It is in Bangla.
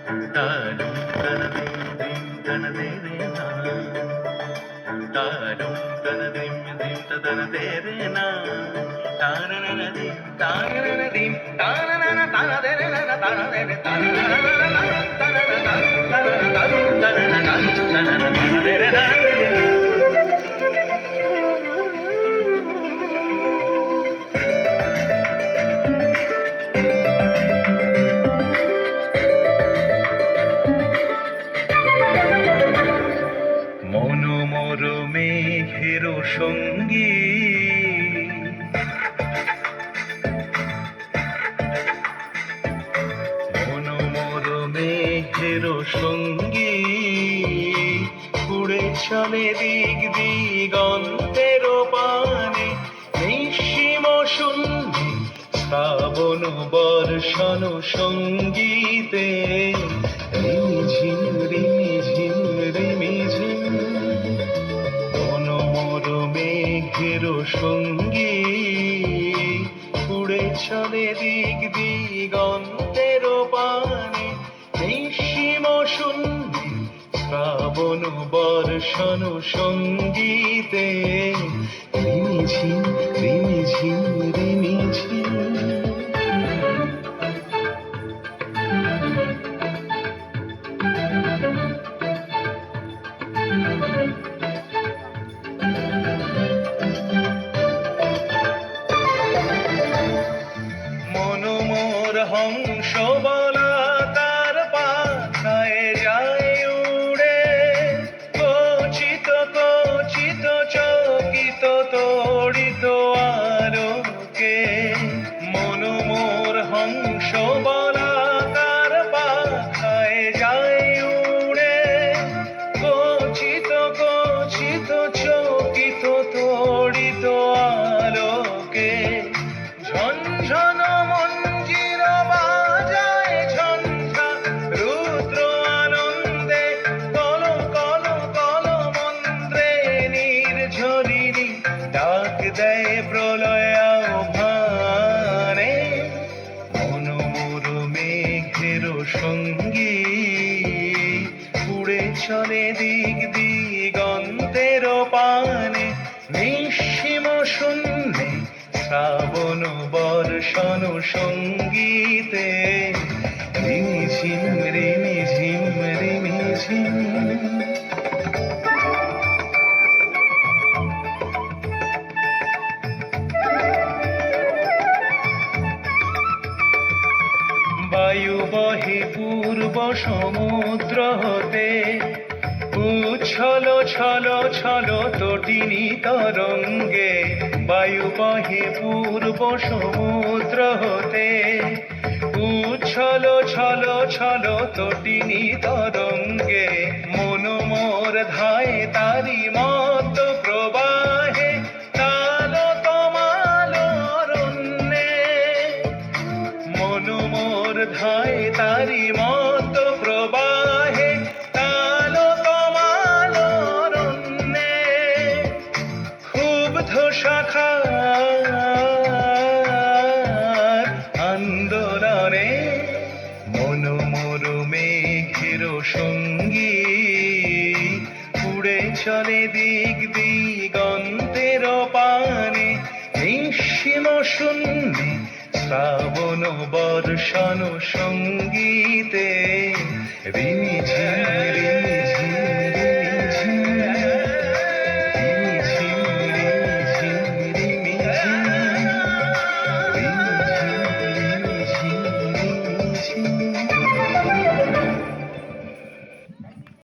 താനും തനതിം ദിം തനതേരേന താനും തനതിം ദിം തനതേരേന താനനനദിം താനനനദിം താനനന തനതേരേന തനതേര തനനന തനനന মনোমর মেঘের সঙ্গী মনোমর মেঘের সঙ্গী উড়ে চলে দিক দিগন্তের পানে নিঃসীম শূন্যে শ্রাবণ বর্ষণ সঙ্গীতে রিমিঝিম রিমিঝিম রিমিঝিম মনোমর মেঘের সঙ্গী উড়ে চলে দিক দিগন্তের পানে নিঃসীম শূন্যে শ্রাবণ বর্ষণ সঙ্গীতে রিমিঝিম রিমিঝিম রিমিঝিম মনোমর হংস বলা তার পাখায় যায় উড়ে কচিত কচিত চকিত তড়িত আলোকে মনোমর হংস বলা তার পাখায় যায় উড়ে কচিত কচিত চকিত তড়িত আলোকে ঝনঝন মঞ্জির বাজায় ঝঞ্ঝা রুদ্র আনন্দে কল কল কল মন্ত্রে নির্ঝরিণী ডাক দেয় প্রলয় আহ্বানে মনোমর মেঘের সঙ্গী উড়ে চলে দিক দিগন্তের পানে নিঃসীম শূন্যে শ্রাবণ বর্ষণ সঙ্গীতে রিমিঝিম রিমিঝিম রিমিঝিম বায়ু বহে পূর্ব সমুদ্র হতে উচ্ছল ছল ছল তটিনী তরঙ্গে বায়ু বহে পূর্ব সমুদ্র হতে উচ্ছল ছল ছল তটিনী তরঙ্গে মনোমর ধায় তারি মত প্রবাহে তাল তমাল অরণ্যে মনোমর ধায় তারি মত প্রবাহে তাল তমাল অরণ্যে ক্ষুব্ধ শাখার আন্দোলনে মনোমর মেঘের সঙ্গী উড়ে চলে দিক দিগন্তের পানে নিঃসীম শূন্যে শ্রাবণ বর্ষণ সঙ্গীতে রিমিঝিম